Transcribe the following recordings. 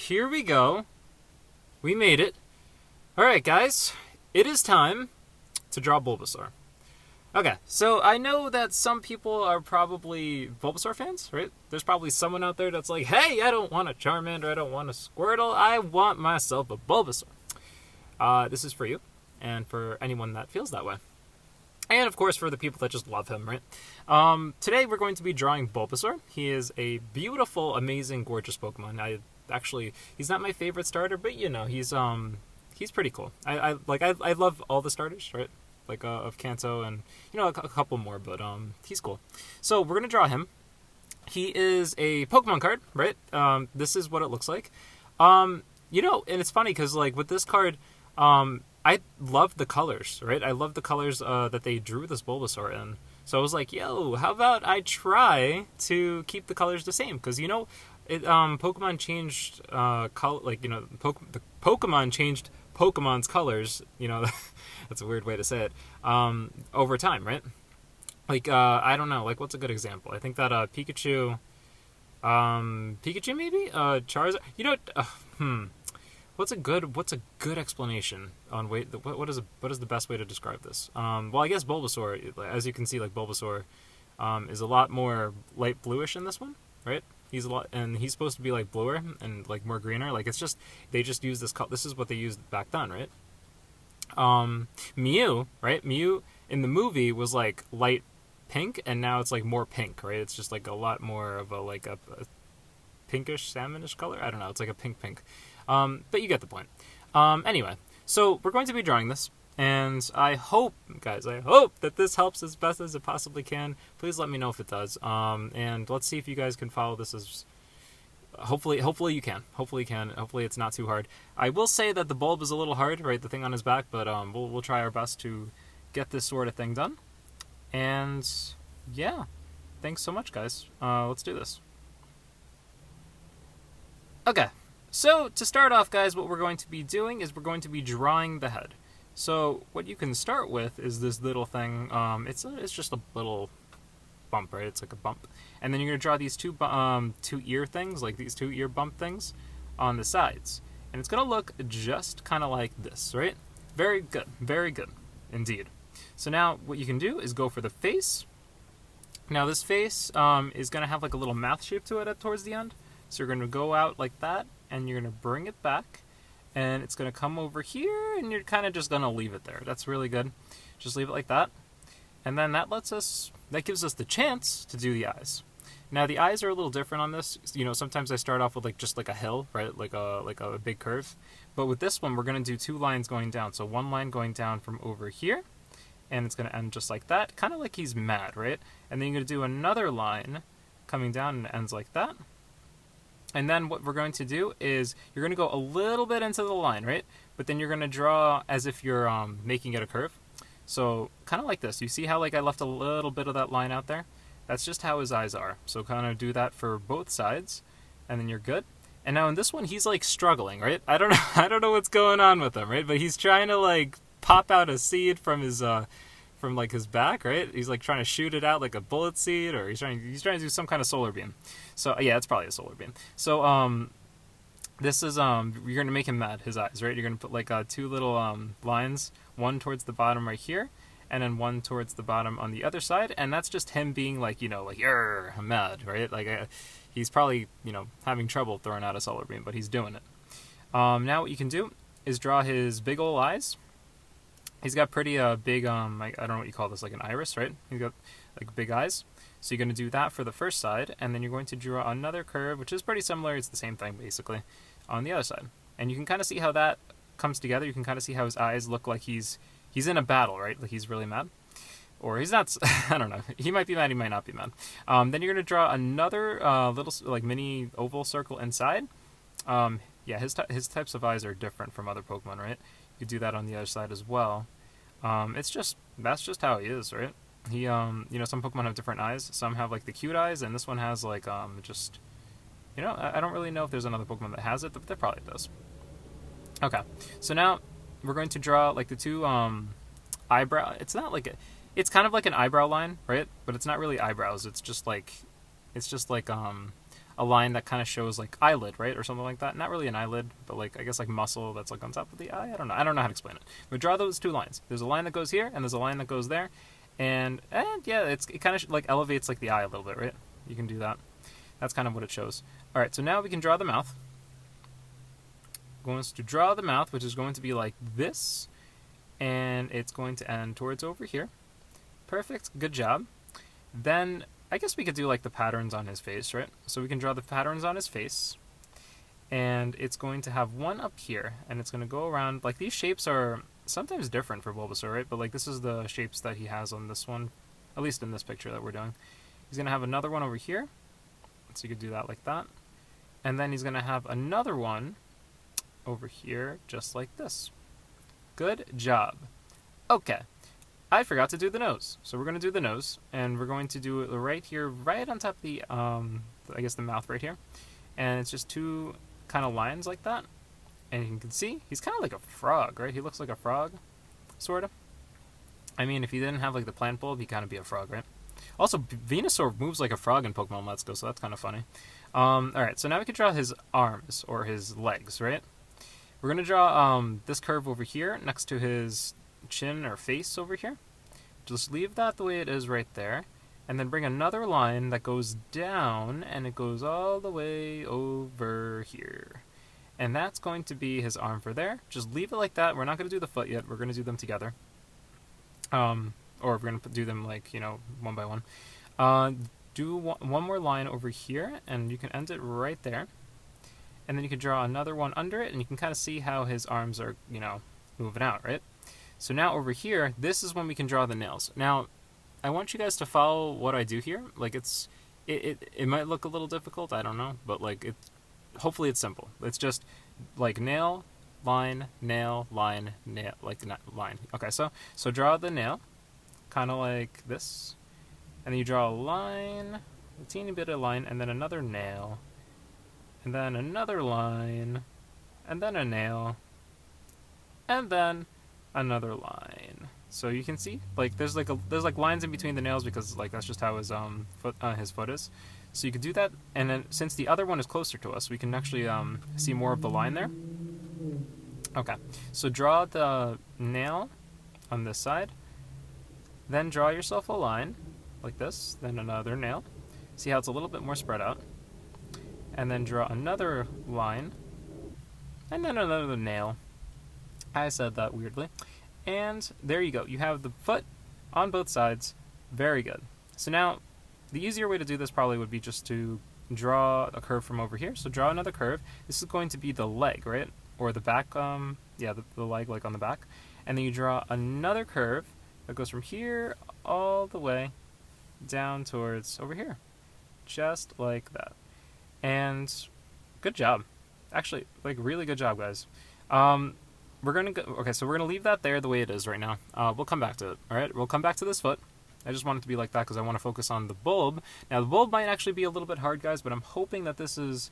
here we go. We made it. Alright, guys. It is time to draw Bulbasaur. Okay, so I know that some people are probably Bulbasaur fans, right? There's probably someone out there that's like, hey, I don't want a Charmander, I don't want a Squirtle, I want myself a Bulbasaur. This is for you, and for anyone that feels that way. And, of course, for the people that just love him, right? Today we're going to be drawing Bulbasaur. He is a beautiful, amazing, gorgeous Pokemon. He's not my favorite starter, but, you know, he's pretty cool. I love all the starters, right? Of Kanto and, you know, a couple more, but he's cool. So we're going to draw him. He is a Pokemon card, right? This is what it looks like. You know, and it's funny because, like, with this card, I love the colors, right? I love the colors that they drew this Bulbasaur in. So I was like, yo, how about I try to keep the colors the same? Because, you know, Pokemon changed the Pokemon changed Pokemon's colors, you know, that's a weird way to say it, over time, right? I don't know, what's a good example? I think that Pikachu maybe? Charizard? You know, what's a good explanation on what is the best way to describe this? Well, I guess Bulbasaur, as you can see, Bulbasaur is a lot more light bluish in this one, right? He's he's supposed to be bluer and more greener. They just use this. This is what they used back then, right? Mew, right? Mew in the movie was light pink, and now it's more pink, right? It's just a lot more of a pinkish, salmonish color. I don't know. It's a pink. But you get the point. Anyway, so we're going to be drawing this. And I hope, guys, that this helps as best as it possibly can. Please let me know if it does. And let's see if you guys can follow this as... Hopefully you can. Hopefully you can. Hopefully it's not too hard. I will say that the bulb is a little hard, right? The thing on his back, but we'll try our best to get this sort of thing done. And yeah, thanks so much, guys. Let's do this. Okay, so to start off, guys, what we're going to be doing is we're going to be drawing the head. So what you can start with is this little thing. It's just a little bump, right? It's like a bump, and then you're gonna draw these two ear things, these two ear bump things, on the sides, and it's gonna look just kind of like this, right? Very good, indeed. So now what you can do is go for the face. Now this face is gonna have a little mouth shape to it towards the end. So you're gonna go out like that, and you're gonna bring it back. And it's going to come over here, and you're kind of just going to leave it there. That's really good. Just leave it like that. And then that gives us the chance to do the eyes. Now, the eyes are a little different on this. You know, sometimes I start off with just a hill, right? Like a big curve. But with this one, we're going to do two lines going down. So one line going down from over here, and it's going to end just like that. Kind of like he's mad, right? And then you're going to do another line coming down, and it ends like that. And then what we're going to do is you're going to go a little bit into the line, right? But then you're going to draw as if you're making it a curve. So kind of like this. You see how I left a little bit of that line out there? That's just how his eyes are. So kind of do that for both sides, and then you're good. And now in this one, he's struggling, right? I don't know what's going on with him, right? But he's trying to pop out a seed from his his back, right? He's trying to shoot it out like a bullet seed, or he's trying to do some kind of solar beam. So yeah, it's probably a solar beam. So this is you're gonna make him mad, his eyes, right? You're gonna put two little lines, one towards the bottom right here, and then one towards the bottom on the other side, and that's just him being "Yarr, I'm mad," right? He's probably having trouble throwing out a solar beam, but he's doing it. Now what you can do is draw his big ol' eyes. He's got pretty big, I don't know what you call this, an iris, right? He's got big eyes. So you're going to do that for the first side, and then you're going to draw another curve, which is pretty similar. It's the same thing, basically, on the other side. And you can kind of see how that comes together. You can kind of see how his eyes look like he's in a battle, right? He's really mad. Or he's not, I don't know. He might be mad, he might not be mad. Then you're going to draw another little, mini oval circle inside. Yeah, his types of eyes are different from other Pokemon, right? You do that on the other side as well. That's just how he is, right? He, some Pokemon have different eyes. Some have the cute eyes, and this one has just, I don't really know if there's another Pokemon that has it, but there probably does. Okay, so now we're going to draw the two eyebrow. It's not it's kind of like an eyebrow line, right? But it's not really eyebrows. It's just a line that kind of shows like eyelid, right, or something like that. Not really an eyelid, but like I guess like muscle that's like on top of the eye. I don't know how to explain it. But draw those two lines. There's a line that goes here, and there's a line that goes there, and yeah, it kind of like elevates like the eye a little bit, right? You can do that. That's kind of what it shows. All right, so now we can draw the mouth. Going to draw the mouth, which is going to be like this, and it's going to end towards over here. Perfect, good job. Then I guess we could do like the patterns on his face, right? So we can draw the patterns on his face, and it's going to have one up here, and it's going to go around. Like these shapes are sometimes different for Bulbasaur, right? But like this is the shapes that he has on this one, at least in this picture that we're doing. He's going to have another one over here, so you could do that like that. And then he's going to have another one over here, just like this. Good job. Okay. I forgot to do the nose. So we're going to do the nose, and we're going to do it right here, right on top of the, I guess the mouth right here. And it's just two kind of lines like that. And you can see, he's kind of like a frog, right? He looks like a frog, sort of. I mean, if he didn't have like the plant bulb, he'd kind of be a frog, right? Also, Venusaur moves like a frog in Pokemon Let's Go, so that's kind of funny. Alright, so now we can draw his arms, or his legs, right? We're going to draw this curve over here, next to his chin or face over here. Just leave that the way it is right there, and then bring another line that goes down, and it goes all the way over here. And that's going to be his arm for there. Just leave it like that. We're not going to do the foot yet. We're going to do them together. Or we're going to do them like, you know, one by one. Do one more line over here, and you can end it right there. And then you can draw another one under it, and you can kind of see how his arms are, you know, moving out, right? So now over here, this is when we can draw the nails. Now, I want you guys to follow what I do here. Like it might look a little difficult, I don't know, but like hopefully it's simple. It's just like nail, line, nail, line, nail, like not line. Okay, so draw the nail, kind of like this, and then you draw a line, a teeny bit of line, and then another nail, and then another line, and then a nail, and then another line. So you can see, like there's like lines in between the nails because like that's just how his foot is. So you could do that, and then since the other one is closer to us, we can actually see more of the line there. Okay, so draw the nail on this side, then draw yourself a line like this, then another nail. See how it's a little bit more spread out, and then draw another line, and then another nail. I said that weirdly. And there you go. You have the foot on both sides. Very good. So now, the easier way to do this probably would be just to draw a curve from over here. So draw another curve. This is going to be the leg, right? Or the back, yeah, the leg, like on the back. And then you draw another curve that goes from here all the way down towards over here. Just like that. And good job. Actually, like really good job, guys. We're gonna go, okay, so we're gonna leave that there the way it is right now. We'll come back to it. All right, we'll come back to this foot. I just want it to be like that because I want to focus on the bulb. Now the bulb might actually be a little bit hard, guys, but I'm hoping that this is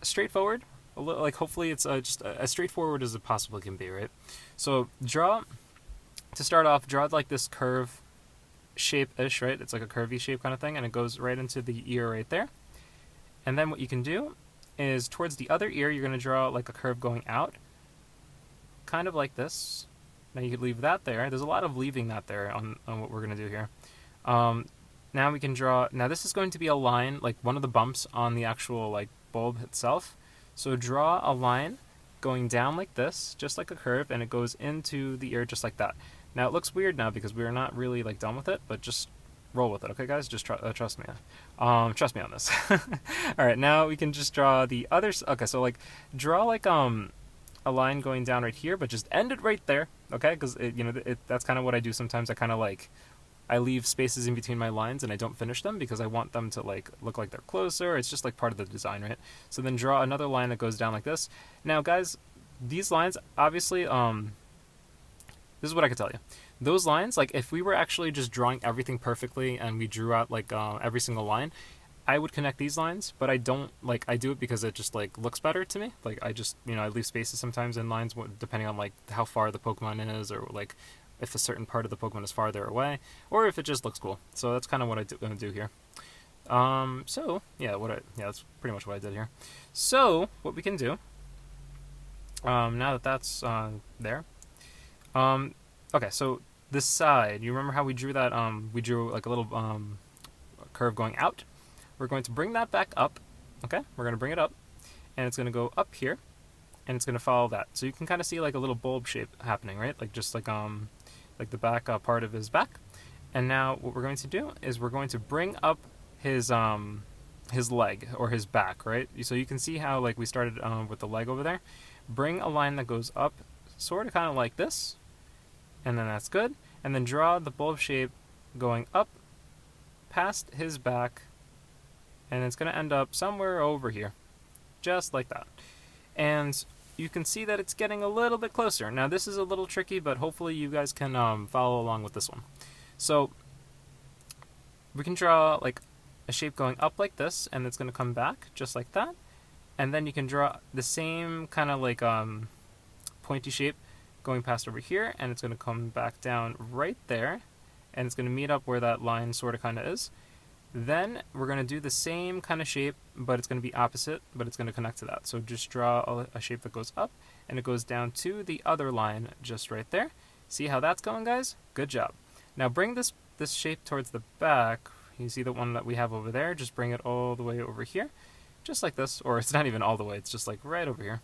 straightforward. A little, like hopefully it's just as straightforward as it possibly can be, right? So draw to start off. Draw like this curve shape-ish, right? It's like a curvy shape kind of thing, and it goes right into the ear right there. And then what you can do is towards the other ear, you're gonna draw like a curve going out. Kind of like this. Now you could leave that there. There's a lot of leaving that there on what we're going to do here. Now we can draw... Now this is going to be a line, like one of the bumps on the actual like bulb itself. So draw a line going down like this, just like a curve, and it goes into the ear just like that. Now it looks weird now because we're not really like done with it, but just roll with it, okay guys? Just trust me. Trust me on this. Alright, now we can just draw the other... Okay, so like draw like a line going down right here, but just end it right there, okay? Because you know that's kind of what I do sometimes. I kind of like I leave spaces in between my lines and I don't finish them because I want them to like look like they're closer. It's just like part of the design, right? So then draw another line that goes down like this. Now, guys, these lines obviously this is what I can tell you. Those lines, like if we were actually just drawing everything perfectly and we drew out like every single line, I would connect these lines, but I don't, like, I do it because it just, like, looks better to me. Like, I just, you know, I leave spaces sometimes in lines depending on, like, how far the Pokemon is or, like, if a certain part of the Pokemon is farther away, or if it just looks cool. So that's kind of what I'm going to do here. So yeah, that's pretty much what I did here. So what we can do, now that that's there, okay. So this side, you remember how we drew that? We drew like a little curve going out. We're going to bring that back up. Okay, we're going to bring it up, and it's going to go up here, and it's going to follow that. So you can kind of see like a little bulb shape happening, right? Like just like the back part of his back. And now what we're going to do is we're going to bring up his leg or his back, right? So you can see how like we started with the leg over there. Bring a line that goes up, sort of kind of like this, and then that's good. And then draw the bulb shape going up past his back, and it's going to end up somewhere over here, just like that. And you can see that it's getting a little bit closer. Now this is a little tricky, but hopefully you guys can follow along with this one. So we can draw like a shape going up like this, and it's going to come back just like that. And then you can draw the same kind of like pointy shape going past over here, and it's going to come back down right there, and it's going to meet up where that line sort of kind of is. Then we're going to do the same kind of shape, but it's going to be opposite, but it's going to connect to that. So just draw a shape that goes up, and it goes down to the other line just right there. See how that's going, guys? Good job. Now bring this shape towards the back. You see the one that we have over there? Just bring it all the way over here, just like this. Or it's not even all the way, it's just like right over here.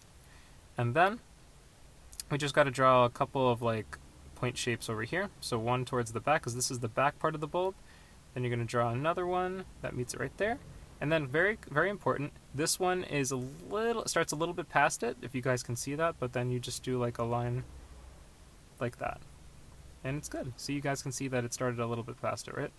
And then we just got to draw a couple of like point shapes over here. So one towards the back, because this is the back part of the bulb. Then you're going to draw another one that meets it right there. And then very, very important, this one is starts a little bit past it, if you guys can see that, but then you just do like a line like that. And it's good. So you guys can see that it started a little bit faster, right?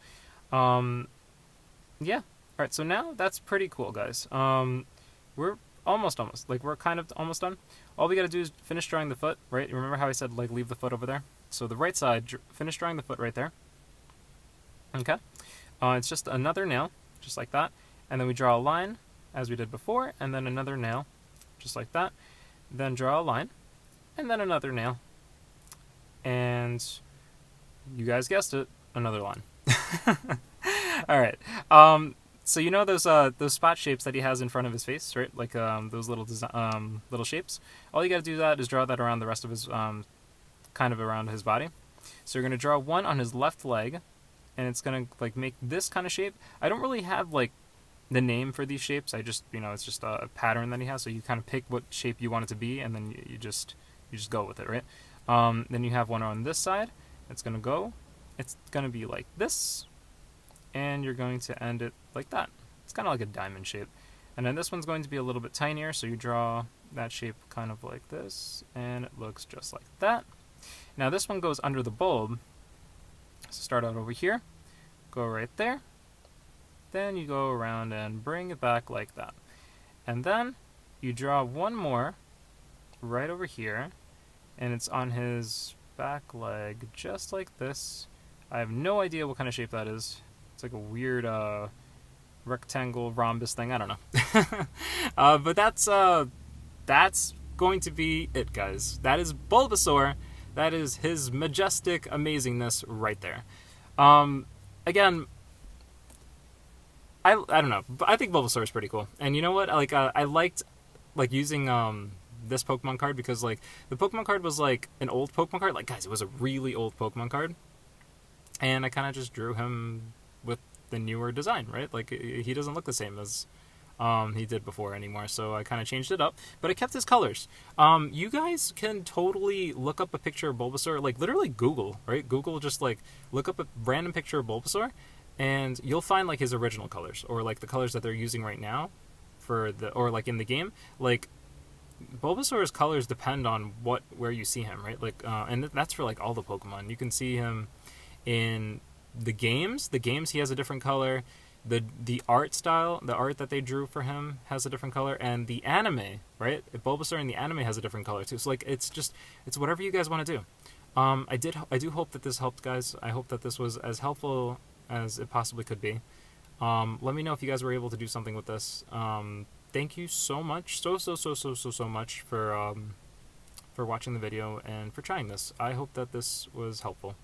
Yeah. Alright, so now that's pretty cool, guys. We're almost. Like, we're kind of almost done. All we gotta do is finish drawing the foot, right? Remember how I said, like, leave the foot over there? So the right side, finish drawing the foot right there. Okay? It's just another nail, just like that. And then we draw a line, as we did before, and then another nail, just like that. Then draw a line, and then another nail. And you guys guessed it, another line. All right. So you know those spot shapes that he has in front of his face, right? Like those little little shapes. All you got to do is draw that around the rest of his kind of around his body. So you're gonna draw one on his left leg, and it's gonna like make this kind of shape. I don't really have like the name for these shapes. I just it's just a pattern that he has. So you kind of pick what shape you want it to be, and then you just go with it, right? Then you have one on this side. It's going to be like this, and you're going to end it like that. It's kind of like a diamond shape. And then this one's going to be a little bit tinier, so you draw that shape kind of like this, and it looks just like that. Now this one goes under the bulb, so start out over here, go right there, then you go around and bring it back like that. And then you draw one more right over here, and it's on his back leg, just like this. I have no idea what kind of shape that is. It's like a weird rectangle rhombus thing. I don't know. But that's going to be it, guys. That is Bulbasaur. That is his majestic amazingness right there. Again, I don't know. I think Bulbasaur is pretty cool. And you know what? Like I liked like using this Pokemon card because like the Pokemon card was like an old Pokemon card. Like guys, it was a really old Pokemon card. And I kind of just drew him with the newer design, right? Like he doesn't look the same as he did before anymore, so I kind of changed it up, but I kept his colors. You guys can totally look up a picture of Bulbasaur, like literally Google, right? Google, just like look up a random picture of Bulbasaur, and you'll find like his original colors, or like the colors that they're using right now for or like in the game. Like Bulbasaur's colors depend on where you see him, right? Like, and that's for like all the Pokemon. You can see him in the games. The games he has a different color. The art style, the art that they drew for him has a different color, and the anime, right? Bulbasaur in the anime has a different color too. So like it's whatever you guys want to do. I do hope that this helped, guys. I hope that this was as helpful as it possibly could be. Let me know if you guys were able to do something with this. Thank you so much, so much for watching the video and for trying this. I hope that this was helpful,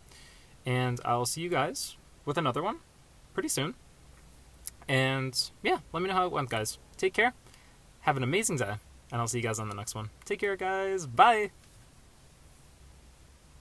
and I'll see you guys with another one pretty soon. And yeah, let me know how it went, guys. Take care. Have an amazing day. And I'll see you guys on the next one. Take care, guys. Bye.